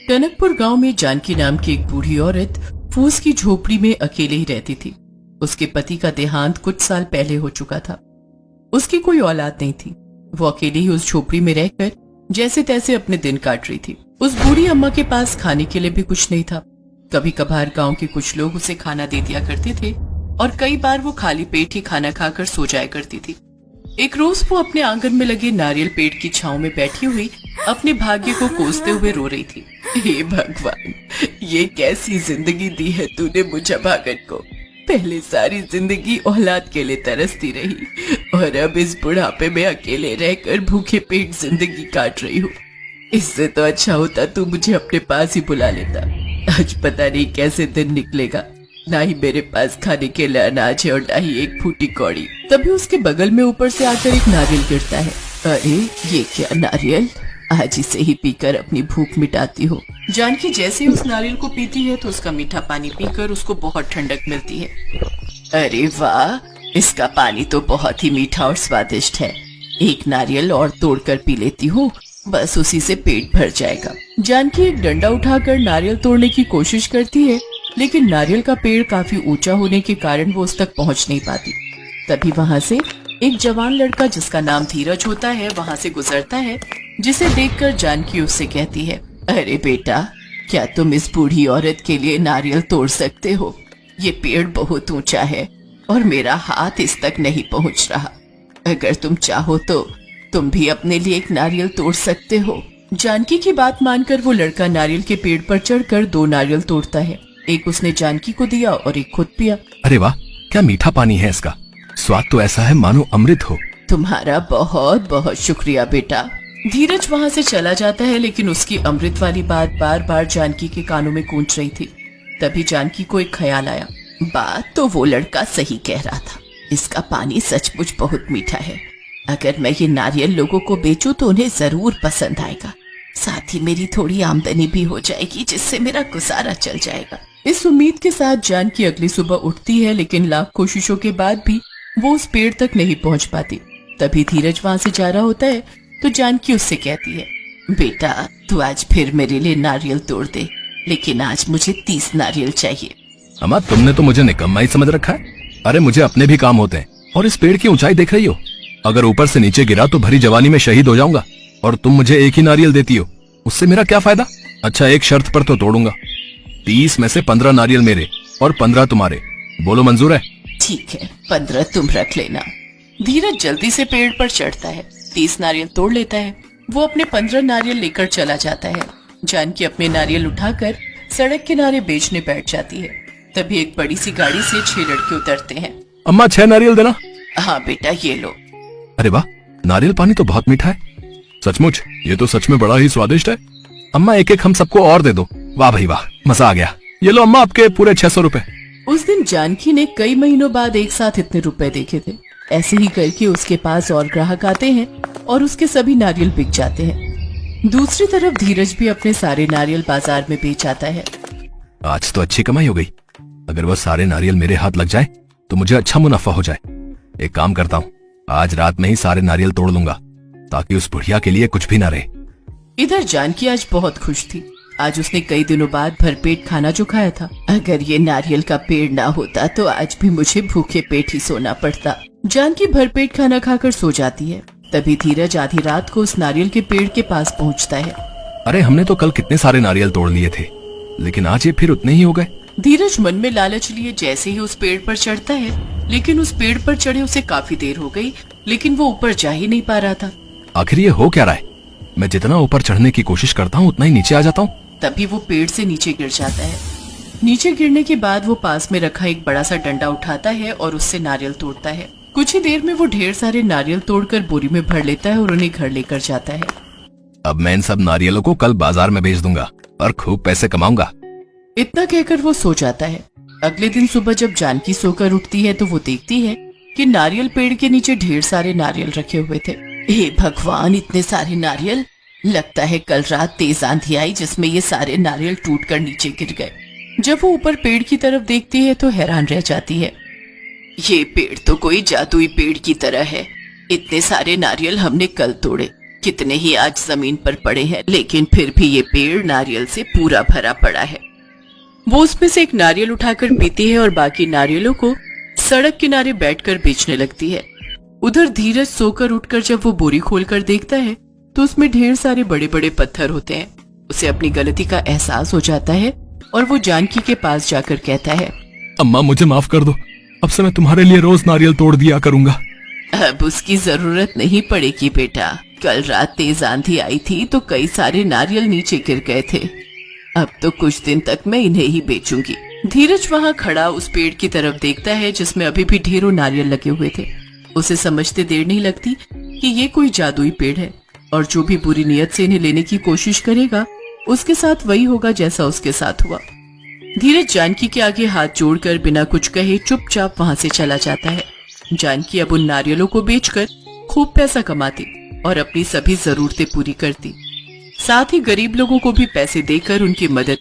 टनकपुर गांव में जानकी नाम की एक बूढ़ी औरत फूस की झोपड़ी में अकेले ही रहती थी। उसके पति का देहांत कुछ साल पहले हो चुका था। उसकी कोई औलाद नहीं थी। वो अकेली ही उस झोपड़ी में रहकर जैसे तैसे अपने दिन काट रही थी। उस बूढ़ी अम्मा के पास खाने के लिए भी कुछ नहीं था। कभी कभार गांव के कुछ लोग उसे खाना दे दिया करते थे और कई बार वो खाली पेट ही खाना खाकर सो जाया करती थी। एक रोज वो अपने आंगन में लगे नारियल पेड़ की छांव में बैठी हुई अपने भाग्य को कोसते हुए रो रही थी। हे भगवान, ये कैसी जिंदगी दी है तूने मुझे भागन को। पहले सारी जिंदगी औलाद के लिए तरसती रही और अब इस बुढ़ापे में अकेले रहकर भूखे पेट जिंदगी काट रही हूँ। इससे तो अच्छा होता तू मुझे अपने पास ही बुला लेता। आज पता नहीं कैसे दिन निकलेगा। ना ही मेरे पास खाने के लिए अनाज है और ना ही एक फूटी कौड़ी। तभी उसके बगल में ऊपर से आकर एक नारियल गिरता है। अरे ये क्या नारियल, आज इसे ही पीकर अपनी भूख मिटाती हो। जानकी जैसे ही उस नारियल को पीती है तो उसका मीठा पानी पीकर उसको बहुत ठंडक मिलती है। अरे वाह, इसका पानी तो बहुत ही मीठा और स्वादिष्ट है। एक नारियल और तोड़कर पी लेती हूँ, बस उसी से पेट भर जाएगा। जानकी एक डंडा उठाकर नारियल तोड़ने की कोशिश करती है, लेकिन नारियल का पेड़ काफी ऊंचा होने के कारण वो उस तक पहुंच नहीं पाती। तभी वहां से एक जवान लड़का जिसका नाम धीरज होता है वहां से गुजरता है, जिसे देखकर जानकी उससे कहती है, अरे बेटा, क्या तुम इस बूढ़ी औरत के लिए नारियल तोड़ सकते हो? ये पेड़ बहुत ऊंचा है और मेरा हाथ इस तक नहीं पहुंच रहा। अगर तुम चाहो तो तुम भी अपने लिए एक नारियल तोड़ सकते हो। जानकी की बात मानकर वो लड़का नारियल के पेड़ पर चढ़कर 2 नारियल तोड़ता है। एक उसने जानकी को दिया और एक खुद पिया। अरे वाह, क्या मीठा पानी है इसका। स्वाद तो ऐसा है मानो अमृत हो। तुम्हारा बहुत बहुत शुक्रिया बेटा। धीरज वहाँ से चला जाता है, लेकिन उसकी अमृत वाली बात बार बार जानकी के कानों में गूंज रही थी। तभी जानकी को एक ख्याल आया। बात तो वो लड़का सही कह रहा था, इसका पानी सचमुच बहुत मीठा है। अगर मैं ये नारियल लोगों को बेचूं तो उन्हें जरूर पसंद आएगा। साथ ही मेरी थोड़ी आमदनी भी हो जाएगी, जिससे मेरा गुजारा चल जाएगा। इस उम्मीद के साथ जानकी अगली सुबह उठती है, लेकिन लाख कोशिशों के बाद भी वो उस पेड़ तक नहीं पहुंच पाती। तभी धीरज वहाँ से जा रहा होता है तो जानकी उससे कहती है, बेटा तू आज फिर मेरे लिए नारियल तोड़ दे, लेकिन आज मुझे 30 नारियल चाहिए। अम्मा, तुमने तो मुझे निकम्मा ही समझ रखा है। अरे मुझे अपने भी काम होते हैं। और इस पेड़ की ऊंचाई देख रही हो, अगर ऊपर से नीचे गिरा तो भरी जवानी में शहीद हो जाऊंगा। और तुम मुझे एक ही नारियल देती हो, उससे मेरा क्या फायदा? अच्छा, एक शर्त पर तो तोड़ूंगा। 30 में से 15 नारियल मेरे और 15 तुम्हारे। बोलो मंजूर है? ठीक है, 15 तुम रख लेना। धीरज जल्दी से पेड़ पर चढ़ता है, 30 नारियल तोड़ लेता है। वो अपने 15 नारियल लेकर चला जाता है। जानकी अपने नारियल उठाकर सड़क किनारे बेचने बैठ जाती है। तभी एक बड़ी सी गाड़ी से 6 लड़के उतरते हैं। अम्मा, 6 नारियल देना। हाँ बेटा, ये लो। अरे वाह, नारियल पानी तो बहुत मीठा है। सचमुच ये तो सच में बड़ा ही स्वादिष्ट है। अम्मा, एक एक हम सबको और दे दो। वाह भाई वाह, मजा आ गया। ये लो अम्मा, आपके पूरे 600 रुपए। उस दिन जानकी ने कई महीनों बाद एक साथ इतने रुपए देखे थे। ऐसे ही करके उसके पास और ग्राहक आते हैं और उसके सभी नारियल बिक जाते हैं। दूसरी तरफ धीरज भी अपने सारे नारियल बाजार में बेच आता है। आज तो अच्छी कमाई हो गई। अगर वह सारे नारियल मेरे हाथ लग जाए तो मुझे अच्छा मुनाफा हो जाए। एक काम करता हूँ, आज रात में ही सारे नारियल तोड़ लूंगा, ताकि उस बुढ़िया के लिए कुछ भी ना रहे। इधर जानकी आज बहुत खुश थी। आज उसने कई दिनों बाद भरपेट खाना जो खाया था। अगर ये नारियल का पेड़ ना होता तो आज भी मुझे भूखे पेट ही सोना पड़ता। जानकी भरपेट खाना खाकर सो जाती है। तभी धीरज आधी रात को उस नारियल के पेड़ के पास पहुंचता है। अरे हमने तो कल कितने सारे नारियल तोड़ लिए थे, लेकिन आज ये फिर उतने ही हो गए। धीरज मन में लालच लिए जैसे ही उस पेड़ पर चढ़ता है, लेकिन उस पेड़ पर चढ़े उसे काफी देर हो गई, लेकिन वो ऊपर जा ही नहीं पा रहा था। आखिर ये हो क्या रहा है? मैं जितना ऊपर चढ़ने की कोशिश करता हूँ उतना ही नीचे आ जाता हूँ। तभी वो पेड़ से नीचे गिर जाता है। नीचे गिरने के बाद वो पास में रखा एक बड़ा सा डंडा उठाता है और उससे नारियल तोड़ता है। कुछ ही देर में वो ढेर सारे नारियल तोड़कर बोरी में भर लेता है और उन्हें घर लेकर जाता है। अब मैं इन सब नारियलों को कल बाजार में बेच दूंगा और खूब पैसे कमाऊंगा। इतना कहकर वो सो जाता है। अगले दिन सुबह जब जानकी सोकर उठती है तो वो देखती है कि नारियल पेड़ के नीचे ढेर सारे नारियल रखे हुए थे। हे भगवान, इतने सारे नारियल! लगता है कल रात तेज आंधी आई जिसमें ये सारे नारियल टूटकर नीचे गिर गए। जब वो ऊपर पेड़ की तरफ देखती है तो हैरान रह जाती है। ये पेड़ तो कोई जादुई पेड़ की तरह है। इतने सारे नारियल हमने कल तोड़े, कितने ही आज जमीन पर पड़े हैं, लेकिन फिर भी ये पेड़ नारियल से पूरा भरा पड़ा है। वो उसमें से एक नारियल उठाकर पीती है और बाकी नारियलों को सड़क किनारे बैठकर बेचने लगती है। उधर धीरज सोकर उठकर जब वो बोरी खोलकर देखता है तो उसमें ढेर सारे बड़े बड़े पत्थर होते हैं। उसे अपनी गलती का एहसास हो जाता है और वो जानकी के पास जाकर कहता है, अम्मा मुझे माफ कर दो, अब से मैं तुम्हारे लिए रोज नारियल तोड़ दिया करूंगा। अब उसकी जरूरत नहीं पड़ेगी बेटा। कल रात तेज आंधी आई थी तो कई सारे नारियल नीचे गिर गए थे। अब तो कुछ दिन तक मैं इन्हें ही बेचूंगी। धीरज वहाँ खड़ा उस पेड़ की तरफ देखता है जिसमें अभी भी ढेरों नारियल लगे हुए थे। उसे समझते देर नहीं लगती कि ये कोई जादुई पेड़ है और जो भी बुरी नियत से इन्हें लेने की कोशिश करेगा उसके साथ वही होगा जैसा उसके साथ हुआ। धीरज जानकी के आगे हाथ जोड़कर बिना कुछ कहे चुपचाप वहाँ से चला जाता है। जानकी अब उन नारियलों को बेचकर खूब पैसा कमाती और अपनी सभी जरूरतें पूरी करती, साथ ही गरीब लोगों को भी पैसे देकर उनकी मदद